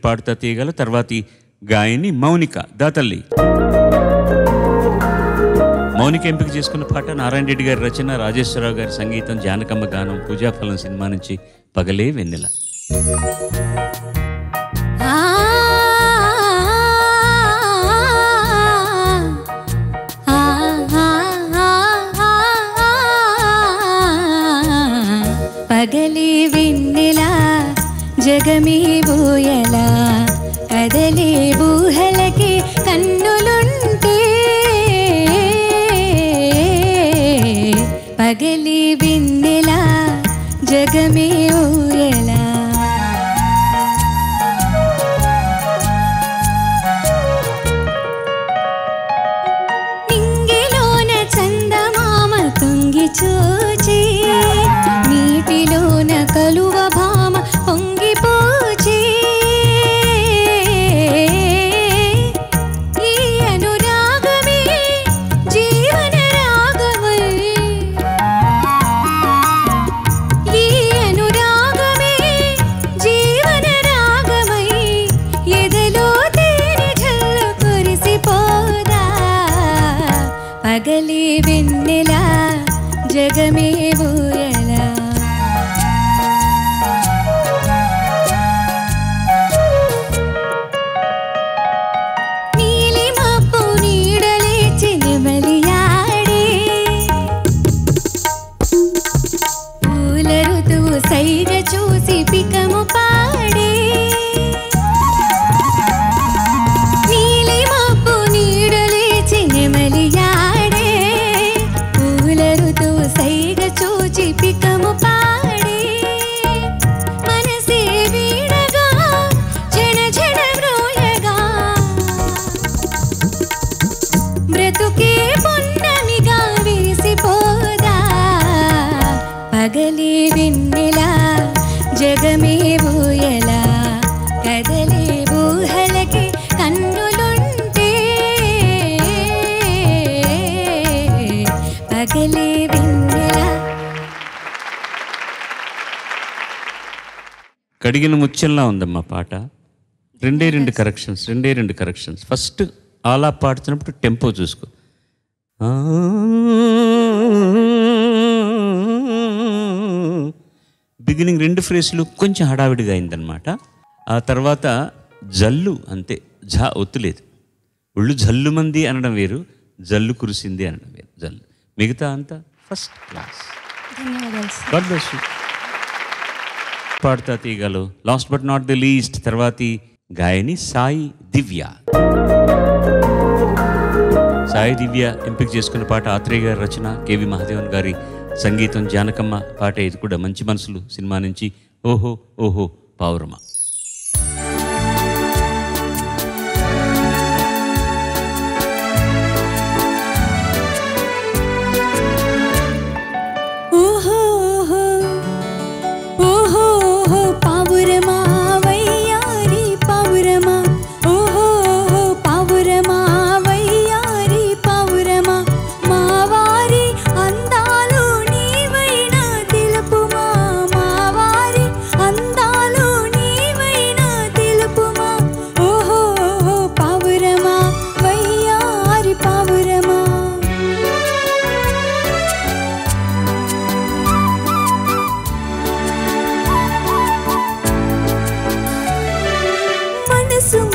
పాడుతా తీయగల తర్వాతి గాయని మౌనిక దాతల్లి. మౌనిక ఎంపిక చేసుకున్న పాట నారాయణ రెడ్డి గారి రచన, రాజేశ్వరరావు గారి సంగీతం, జానకమ్మ గానం, పూజాఫలం సినిమా నుంచి పగలే వెన్నెల. పగలే వెన్నెల జగమే బోయలా కదలే ఊహలకి కన్నులుంటే, పగలే వెన్నెల జగమే ఊయలా. నింగిలోన చందమామ తుంగి చూచి, నీటిలోన కలువ భామ పొంగిపోచి, ఈ అనురాగమే జీవన రాగమై, ఈ అనురాగమే జీవన రాగమై, ఎదలో తేనె జల్లు కురిసిపోదా. పగలే వెన్నెల జగమే ఊయలా. సైగ చూసి పికము పాడే, నీలి మబ్బు నీడలేచి నెమలియాడే, పూల ఋతువు సైగ చూచి పికము పాడే, మనసే వీడగా జన జన గ్రోయగా, బ్రతుకే పొన్నమిగా విరిసిపోదా. పగలే వెన్నెల జగమే ఊయలా కదలే ఊహలకి కన్నులుంటే, పగలే వెన్నెల. కడిగిన ముత్యంలా ఉందమ్మా పాట. రెండు కరెక్షన్స్. ఫస్ట్ ఆలా పాడుతున్నప్పుడు టెంపో చూసుకో. బిగినింగ్ 2 ఫ్రేసులు కొంచెం హడావిడిగా అయిందనమాట. ఆ తర్వాత జల్లు అంతే, జా ఒత్తులేదు. ఒళ్ళు జల్లు మంది అనడం వేరు, జల్లు కురిసింది అనడం వేరు. జల్లు మిగతా అంతా ఫస్ట్ క్లాస్. పాడుతా తీయగలవు. Last but not the least తర్వాతి గాయని సాయి దివ్య. సాయి దివ్య ఎంపిక చేసుకున్న పాట ఆత్రేయ గారి రచన, కేవి మహాదేవన్ గారి సంగీతం, జానకమ్మ పాట. ఇది కూడా మంచి మనసులు సినిమా నుంచి ఓహో ఓహో పావురమా.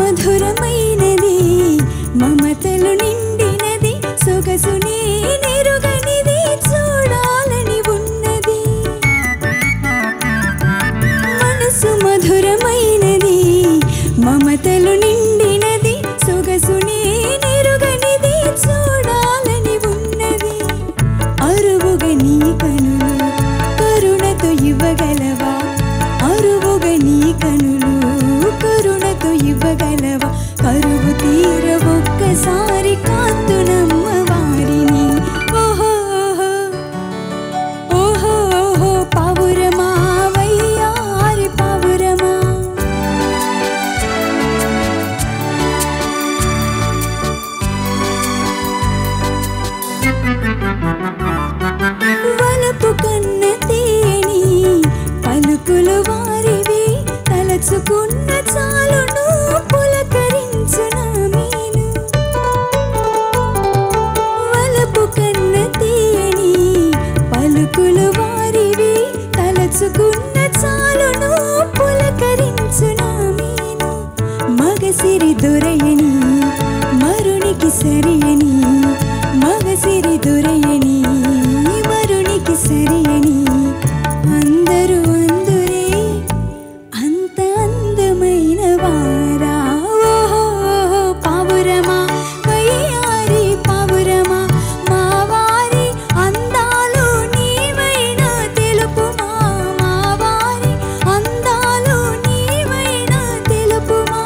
మధురమైనది మమతలు నిండినది, సొగసునే నిరుగనిది, చూడాలని ఉన్నది. మనసు మధురమైనది మమతలు నిండినది, సొగసునే నిరుగనిది, చూడాలని ఉన్నది. అరువుగా నీ కనులు కరుణతో ఇవ్వగలవా, అరువుగా నీ కనులు కరుణతో ఇవ్వగలవా, కరువు తీర ఒక్కసారి కాంతునమ్మ వారిని. ఓహో ఓహో ఓహో పావురమా వయ్యారి పావురమా. వలపు కన్న తేని పలుకులు వారివి, తలచుకున్న చాలును సిరి దొరయని మరునికి సరియని మగ సిరి దొరయని మరునికి సరియని అందరూ అందురే అంత అందమైన వారా ఓహో పావురమా వయ్యారి పావురమా మా వారి అందాలు నీవైనా తెలుపుమా మా వారి అందాలు నీవైనా తెలుపుమా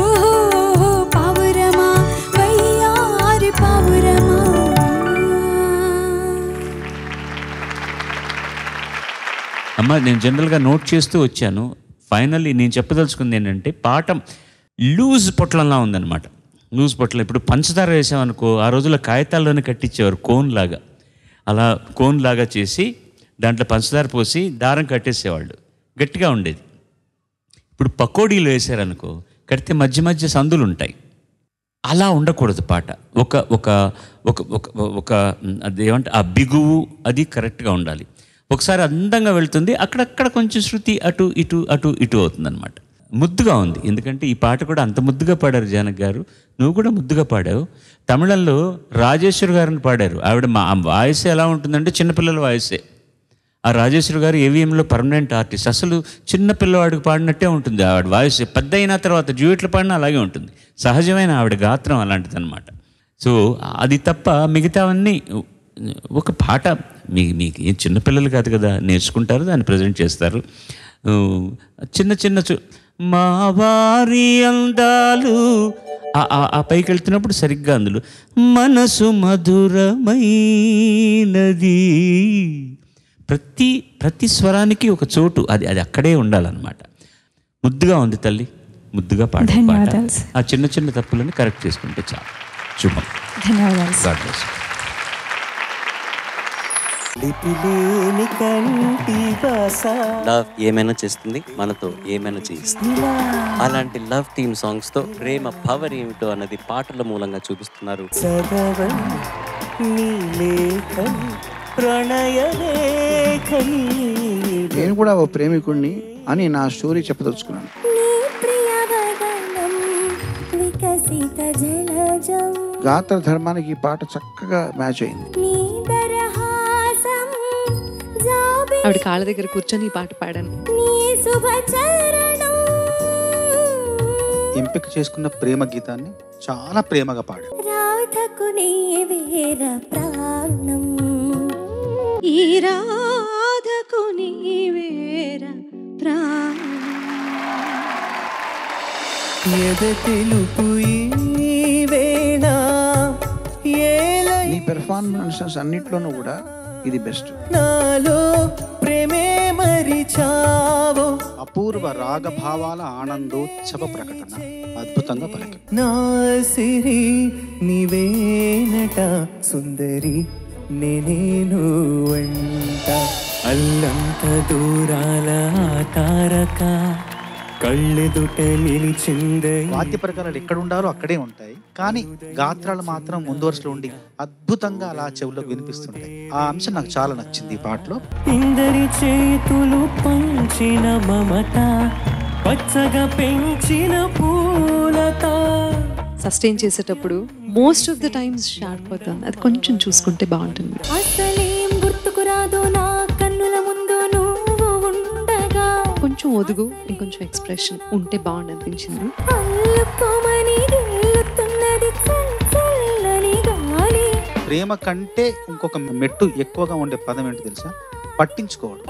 ఓహో పావురమా వయ్యారి పావురమా. అమ్మ నేను జనరల్గా నోట్ చేస్తూ వచ్చాను. ఫైనల్లీ నేను చెప్పదలుచుకుంది ఏంటంటే పాట లూజ్ పొట్లంలా ఉందన్నమాట. లూజ్ పొట్లం ఇప్పుడు పంచదార వేసామనుకో, ఆ రోజుల్లో కాగితాల్లోనే కట్టించేవారు కోన్ లాగా. అలా కోన్ లాగా చేసి దాంట్లో పంచదార పోసి దారం కట్టేసేవాళ్ళు, గట్టిగా ఉండేది. ఇప్పుడు పకోడీలు వేసారనుకో, కడితే మధ్య మధ్య సందులు ఉంటాయి. అలా ఉండకూడదు పాట. ఒక ఒక ఒక ఒక అదేమంటే ఆ బిగువు అది కరెక్ట్గా ఉండాలి. ఒకసారి అందంగా వెళ్తుంది, అక్కడక్కడ కొంచెం శృతి అటు ఇటు అటు ఇటు అవుతుందన్నమాట. ముద్దుగా ఉంది. ఎందుకంటే ఈ పాట కూడా అంత ముద్దుగా పాడారు జానకి గారు, నువ్వు కూడా ముద్దుగా పాడావు. తమిళంలో రాజేశ్వరి గారిని పాడారు. ఆవిడ మా వాయిస్ ఎలా ఉంటుందంటే చిన్నపిల్లల వాయిసే. ఆ రాజేశ్వరి గారు ఏవిఎంలో పర్మనెంట్ ఆర్టిస్ట్. అసలు చిన్నపిల్లవాడికి పాడినట్టే ఉంటుంది ఆవిడ వాయిస్. పెద్ద అయిన తర్వాత డ్యూయెట్లు పాడినా అలాగే ఉంటుంది. సహజమైన ఆవిడ గాత్రం అలాంటిది అనమాట. సో అది తప్ప మిగతావన్నీ ఒక పాట మీకు ఏం చిన్నపిల్లలు కాదు కదా, నేర్చుకుంటారు, దాన్ని ప్రజెంట్ చేస్తారు. చిన్న చిన్న మా వారి అందాలు ఆ పైకి వెళ్తున్నప్పుడు సరిగ్గా అందులో మనసు మధురమైనది, ప్రతి స్వరానికి ఒక చోటు, అది అక్కడే ఉండాలన్నమాట. ముద్దుగా ఉంది తల్లి, ముద్దుగా పాట. ఆ చిన్న చిన్న తప్పులను కరెక్ట్ చేసుకుంటే చాలు. శుభం. ధన్యవాదాలు. లవ్ ఏమైనా చేస్తుంది, మనతో ఏమైనా చేయిస్తుంది. అలాంటి లవ్ థీమ్ సాంగ్స్ తో ప్రేమ పవర్ ఏమిటో అన్నది పాటల మూలంగా చూపిస్తున్నారు. నేను కూడా ఓ ప్రేమికుడిని అని నా స్టోరీ చెప్పదలుచుకున్నాను. గాత్ర ధర్మానికి ఈ పాట చక్కగా మ్యాచ్ అయింది. ఆవిడ కాళ్ళ దగ్గర కూర్చొని ఈ పాట పాడాను. ఎంపిక చేసుకున్న ప్రేమ గీతాన్ని చాలా ప్రేమగా పాడాడు. నీ పెర్ఫార్మెన్సెస్ అన్నిట్లోనూ కూడా ఇది బెస్ట్. అపూర్వ రాగభావాల ఆనందోత్సవ ప్రకటన అద్భుతంగా పలికి. నా సిరి నీవేనట సుందరి నేనేను వంట అల్లంత దూరాల తారక కళ్ళెదుట నిలిచిందే. వాద్య ప్రకారాలు ఎక్కడ ఉండాలో అక్కడే ఉంటాయి, కానీ గాత్రాలు మాత్రం ముందు వరుసలో ఉండి అద్భుతంగా అలా చెవులకు వినిపిస్తుంటాయి. ఆ అంశం నాకు చాలా నచ్చింది ఈ పాటలో. ఇందరి చేతులు పంచిన మమత పచ్చగా పెంచిన పూలత. సస్టైన్ చేసేటప్పుడు most of the times sharp అవుతుంది, అది కొంచెం చూసుకుంటే బాగుంటుంది. అసలేం గుర్తుకు రాదు నా కన్నుల ముందు నువ్వు ఉండగా, కొంచెం ఒదుగు ఇంకొంచెం ఎక్స్ప్రెషన్ ఉంటే బాగుంది అనిపించింది. ప్రేమ కంటే ఇంకొక మెట్టు ఎక్కువగా ఉండే పదం ఏంటి తెలుసా? పట్టించుకోవడం.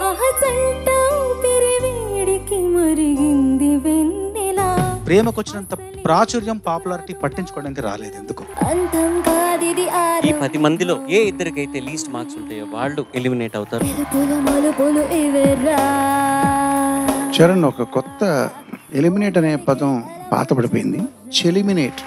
ప్రేమకు వచ్చినంత ప్రాచుర్యం పాపులారిటీ పట్టించుకోవడానికి రాలేదు ఎందుకు. ఈ 10 మందిలో ఏ ఇద్దరికైతే లీస్ట్ మార్క్స్ ఉంటాయో వాళ్ళు ఎలిమినేట్ అవుతారు. చరణ్ ఒక కొత్త ఎలిమినేట్ అనే పదం పాతపడిపోయింది. చెలిమినేట్.